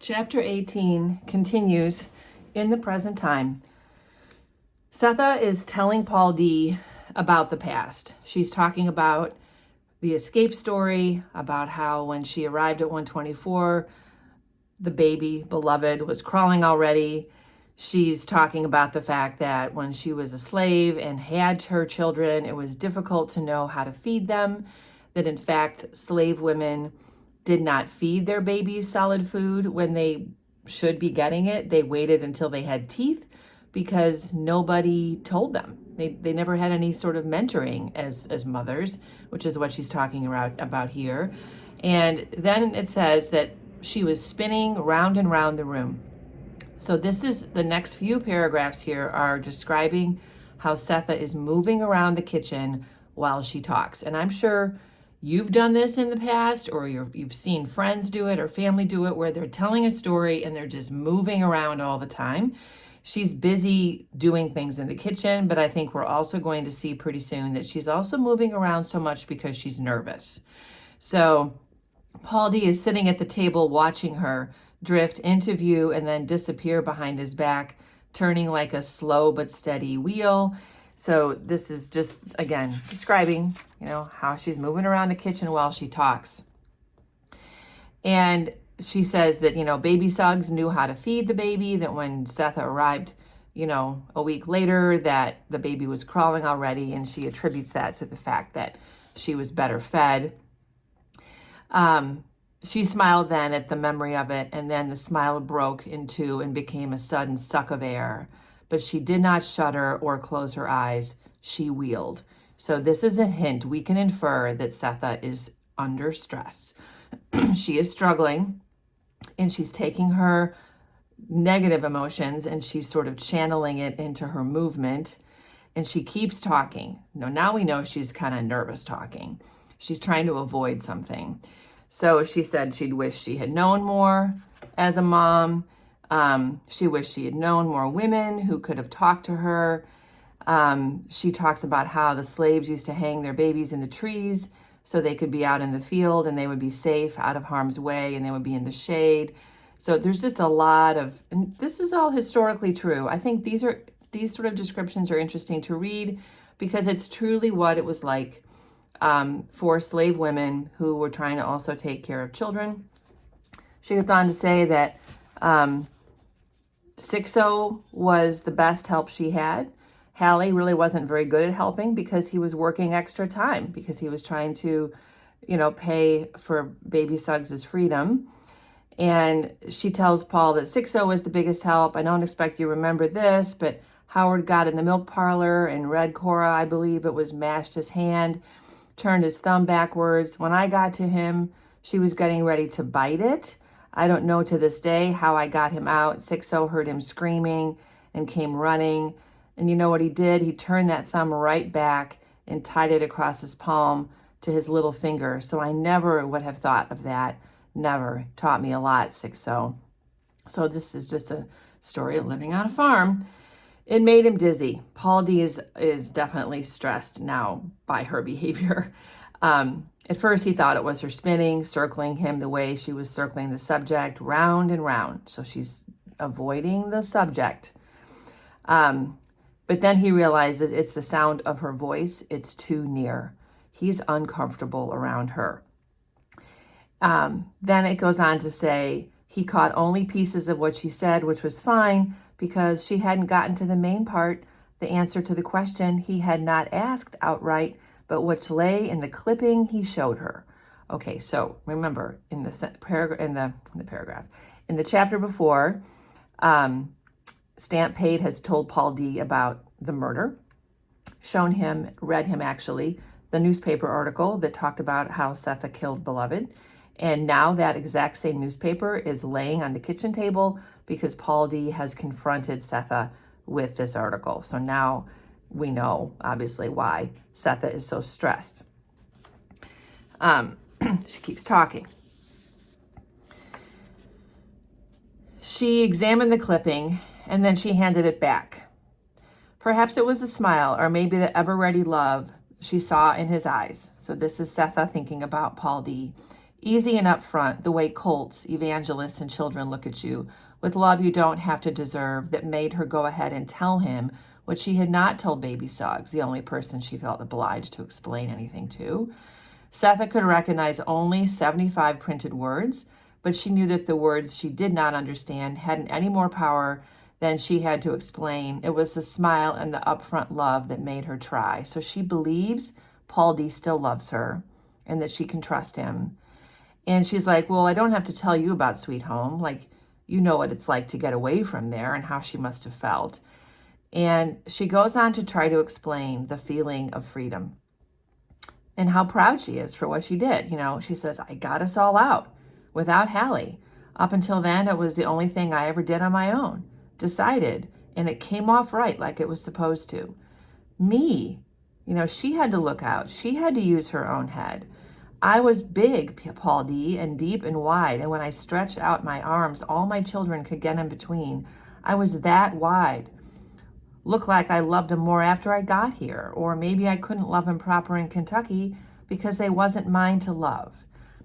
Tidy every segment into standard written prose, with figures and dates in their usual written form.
Chapter 18 continues in the present time. Sethe is telling Paul D about the past. She's talking about the escape story, about how when she arrived at 124, the baby, beloved, was crawling already. She's talking about the fact that when she was a slave and had her children, it was difficult to know how to feed them, that in fact, slave women did not feed their babies solid food when they should be getting it. They waited until they had teeth because nobody told them. They never had any sort of mentoring as mothers, which is what she's talking about here. And then it says that she was spinning round and round the room. So this is the next few paragraphs here are describing how Sethe is moving around the kitchen while she talks. And I'm sure you've done this in the past, or you've seen friends do it or family do it, where they're telling a story and they're just moving around all the time. She's busy doing things in the kitchen, but I think we're also going to see pretty soon that she's also moving around so much because she's nervous. So Paul D is sitting at the table watching her drift into view and then disappear behind his back, turning like a slow but steady wheel. So this is just, again, describing, how she's moving around the kitchen while she talks. And she says that, baby Suggs knew how to feed the baby, that when Sethe arrived, a week later, that the baby was crawling already, and she attributes that to the fact that she was better fed. She smiled then at the memory of it, and then the smile broke in two and became a sudden suck of air. But she did not shudder or close her eyes. She wheeled. So this is a hint. We can infer that Sethe is under stress. She is struggling, and she's taking her negative emotions and she's sort of channeling it into her movement. And she keeps talking. Now we know she's kind of nervous talking. She's trying to avoid something. So she said she'd wish she had known more as a mom. She wished she had known more women who could have talked to her. She talks about how the slaves used to hang their babies in the trees so they could be out in the field and they would be safe out of harm's way and they would be in the shade. So there's just a lot of, and this is all historically true. I think these sort of descriptions are interesting to read because it's truly what it was like for slave women who were trying to also take care of children. She goes on to say that Sweethome was the best help she had. Hallie really wasn't very good at helping because he was working extra time because he was trying to, pay for baby Suggs' freedom. And she tells Paul that Sweethome was the biggest help. I don't expect you to remember this, but Howard got in the milk parlor and read Cora, I believe it was, mashed his hand, turned his thumb backwards. When I got to him, she was getting ready to bite it. I don't know to this day how I got him out. Sweethome heard him screaming and came running. And you know what he did? He turned that thumb right back and tied it across his palm to his little finger. So I never would have thought of that. Never. Taught me a lot, Sweethome. So this is just a story of living on a farm. It made him dizzy. Paul D is definitely stressed now by her behavior. At first, he thought it was her spinning, circling him the way she was circling the subject, round and round. So she's avoiding the subject. But then he realizes it's the sound of her voice. It's too near. He's uncomfortable around her. Then it goes on to say he caught only pieces of what she said, which was fine because she hadn't gotten to the main part, the answer to the question he had not asked outright, but which lay in the clipping he showed her. Okay, so remember in the paragraph, in the chapter before, Stampede has told Paul D about the murder, read him actually, the newspaper article that talked about how Sethe killed Beloved. And now that exact same newspaper is laying on the kitchen table because Paul D has confronted Sethe with this article. So now we know, obviously, why Sethe is so stressed. She keeps talking. She examined the clipping and then she handed it back. Perhaps it was a smile or maybe the ever-ready love she saw in his eyes. So this is Sethe thinking about Paul D. easy and upfront, the way colts, evangelists, and children look at you, with love you don't have to deserve, that made her go ahead and tell him what she had not told baby Suggs, the only person she felt obliged to explain anything to. Sethe could recognize only 75 printed words, but she knew that the words she did not understand hadn't any more power than she had to explain. It was the smile and the upfront love that made her try. So she believes Paul D still loves her and that she can trust him. And she's like, well, I don't have to tell you about Sweethome. Like, you know what it's like to get away from there and how she must have felt. And she goes on to try to explain the feeling of freedom and how proud she is for what she did. You know, she says, I got us all out without Hallie. Up until then, it was the only thing I ever did on my own. Decided, and it came off right like it was supposed to. Me, you know, she had to look out. She had to use her own head. I was big, Paul D, and deep and wide, and when I stretched out my arms, all my children could get in between. I was that wide. Looked like I loved him more after I got here, or maybe I couldn't love him proper in Kentucky because they wasn't mine to love.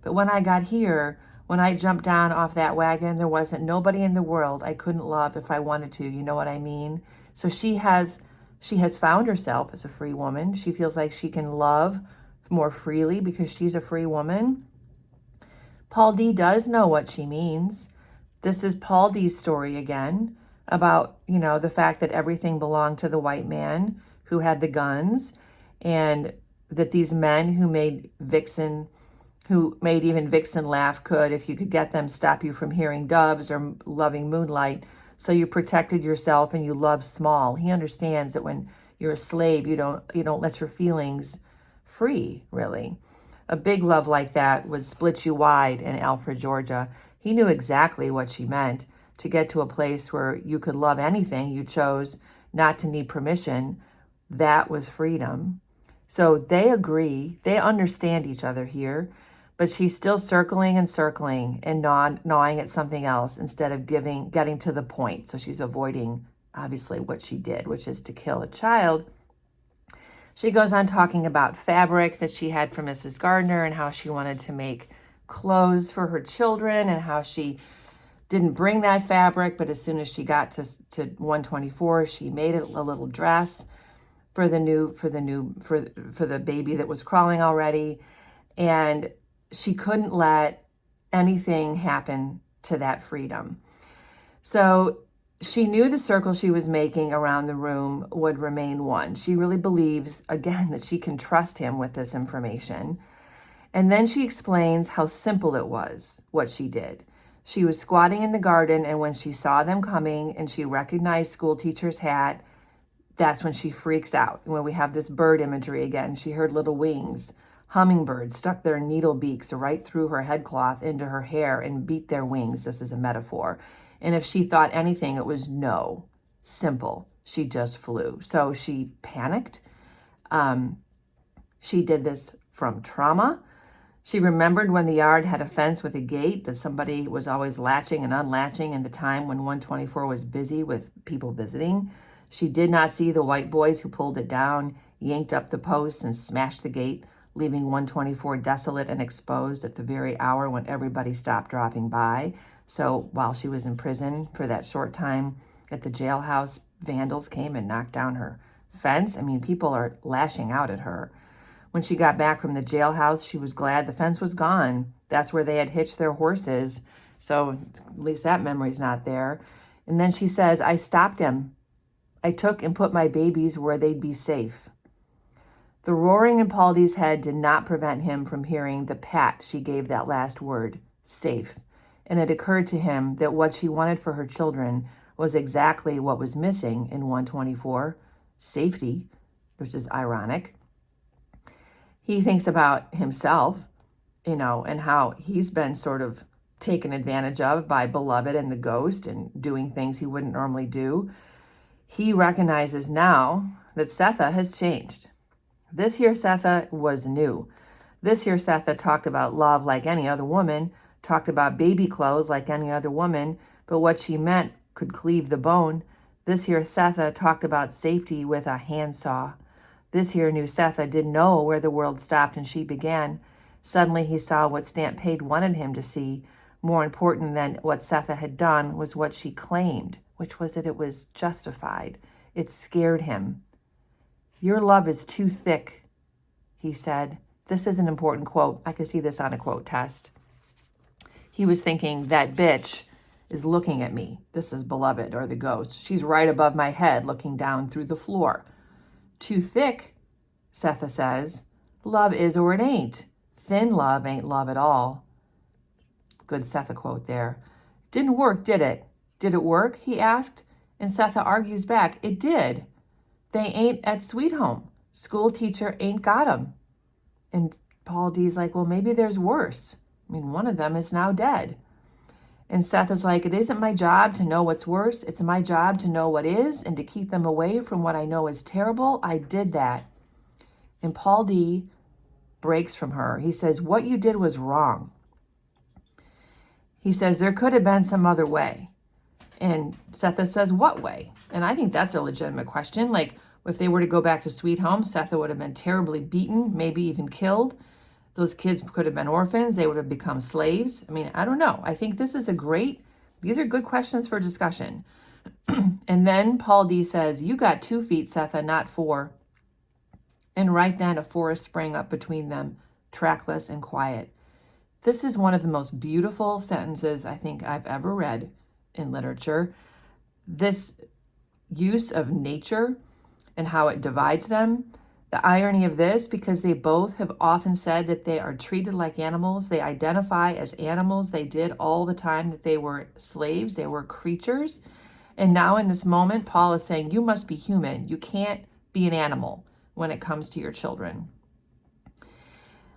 But when I got here, when I jumped down off that wagon, there wasn't nobody in the world I couldn't love if I wanted to, you know what I mean? So she has found herself as a free woman. She feels like she can love more freely because she's a free woman. Paul D does know what she means. This is Paul D's story again about, you know, the fact that everything belonged to the white man who had the guns, and that these men who made even Vixen laugh could, if you could get them, stop you from hearing doves or loving moonlight. So you protected yourself and you loved small. He understands that when you're a slave, you don't let your feelings free, really. A big love like that would split you wide in Alfred, Georgia. He knew exactly what she meant, to get to a place where you could love anything you chose, not to need permission. That was freedom. So they agree, they understand each other here, but she's still circling and circling and gnawing at something else instead of getting to the point. So she's avoiding, obviously, what she did, which is to kill a child. She goes on talking about fabric that she had from Mrs. Gardner and how she wanted to make clothes for her children and how she didn't bring that fabric, but as soon as she got to 124, she made a little dress for the baby that was crawling already. And she couldn't let anything happen to that freedom. So she knew the circle she was making around the room would remain one. She really believes, again, that she can trust him with this information. And then she explains how simple it was, what she did. She was squatting in the garden, and when she saw them coming and she recognized Schoolteacher's hat, that's when she freaks out. When we have this bird imagery again, she heard little wings. Hummingbirds stuck their needle beaks right through her headcloth into her hair and beat their wings. This is a metaphor. And if she thought anything, it was no. Simple. She just flew. So she panicked. She did this from trauma. She remembered when the yard had a fence with a gate that somebody was always latching and unlatching in the time when 124 was busy with people visiting. She did not see the white boys who pulled it down, yanked up the posts, and smashed the gate, leaving 124 desolate and exposed at the very hour when everybody stopped dropping by. So while she was in prison for that short time at the jailhouse, vandals came and knocked down her fence. I mean, people are lashing out at her. When she got back from the jailhouse, she was glad the fence was gone. That's where they had hitched their horses. So at least that memory's not there. And then she says, I stopped him. I took and put my babies where they'd be safe. The roaring in Paul D's head did not prevent him from hearing the pat she gave that last word, safe. And it occurred to him that what she wanted for her children was exactly what was missing in 124, safety, which is ironic. He thinks about himself, and how he's been sort of taken advantage of by Beloved and the ghost and doing things he wouldn't normally do. He recognizes now that Sethe has changed. This here Sethe was new. This here Sethe talked about love like any other woman, talked about baby clothes like any other woman, but what she meant could cleave the bone. This here Sethe talked about safety with a handsaw. This here new Sethe didn't know where the world stopped and she began. Suddenly he saw what Stampede wanted him to see. More important than what Sethe had done was what she claimed, which was that it was justified. It scared him. "Your love is too thick," he said. This is an important quote. I could see this on a quote test. He was thinking, that bitch is looking at me. This is Beloved, or the ghost. She's right above my head, looking down through the floor. "Too thick," Sethe says. "Love is or it ain't. Thin love ain't love at all." Good Sethe quote there. "Didn't work, did it?" "Did it work?" he asked. And Sethe argues back, "It did. They ain't at Sweethome. Schoolteacher ain't got 'em." And Paul D's like, "Well, maybe there's worse. I mean, one of them is now dead." And Seth is like, "It isn't my job to know what's worse. It's my job to know what is and to keep them away from what I know is terrible. I did that." And Paul D breaks from her. He says, "What you did was wrong." He says, "There could have been some other way." And Sethe says, "What way?" And I think that's a legitimate question. Like, if they were to go back to Sweethome, Sethe would have been terribly beaten, maybe even killed. Those kids could have been orphans. They would have become slaves. I mean, I don't know. I think these are good questions for discussion. And then Paul D says, "You got 2 feet, Sethe, not 4. And right then a forest sprang up between them, trackless and quiet. This is one of the most beautiful sentences I think I've ever read in literature. This use of nature and how it divides them. The irony of this, because they both have often said that they are treated like animals. They identify as animals. They did all the time that they were slaves. They were creatures. And now in this moment, Paul is saying, you must be human. You can't be an animal when it comes to your children.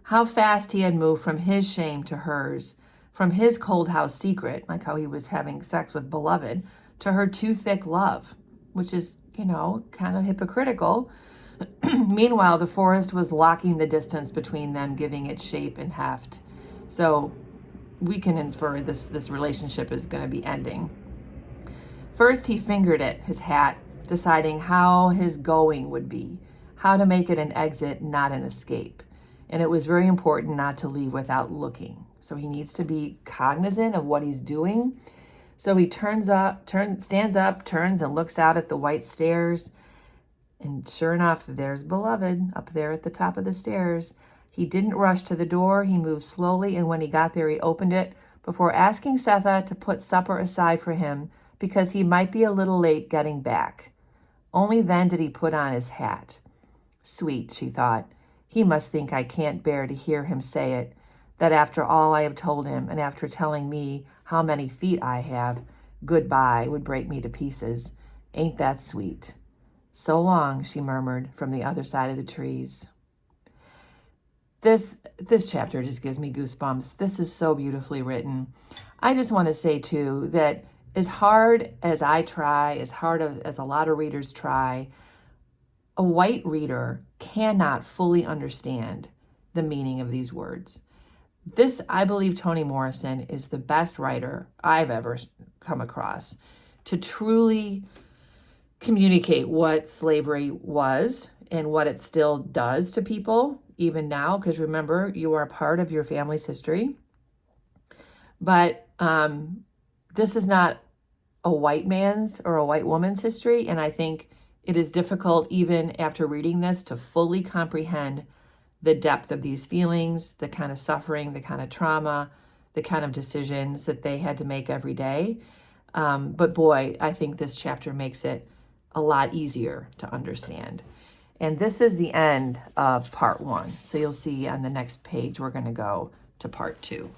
How fast he had moved from his shame to hers, from his cold house secret, like how he was having sex with Beloved, to her too thick love, which is, kind of hypocritical. Meanwhile, the forest was locking the distance between them, giving it shape and heft. So we can infer this relationship is going to be ending. First, he fingered it, his hat, deciding how his going would be, how to make it an exit, not an escape. And it was very important not to leave without looking. So he needs to be cognizant of what he's doing. So he stands up, turns and looks out at the white stairs. And sure enough, there's Beloved up there at the top of the stairs. He didn't rush to the door. He moved slowly, and when he got there, he opened it before asking Sethe to put supper aside for him because he might be a little late getting back. Only then did he put on his hat. Sweet, she thought. He must think I can't bear to hear him say it, that after all I have told him and after telling me how many feet I have, goodbye would break me to pieces. Ain't that sweet? So long, she murmured from the other side of the trees. This chapter just gives me goosebumps. This is so beautifully written. I just want to say, too, that as hard as I try, as hard as a lot of readers try, a white reader cannot fully understand the meaning of these words. I believe Toni Morrison is the best writer I've ever come across to truly communicate what slavery was and what it still does to people, even now, because remember, you are part of your family's history. But this is not a white man's or a white woman's history, and I think it is difficult, even after reading this, to fully comprehend the depth of these feelings, the kind of suffering, the kind of trauma, the kind of decisions that they had to make every day. But boy, I think this chapter makes it a lot easier to understand. And this is the end of part 1. So you'll see on the next page, we're going to go to part 2.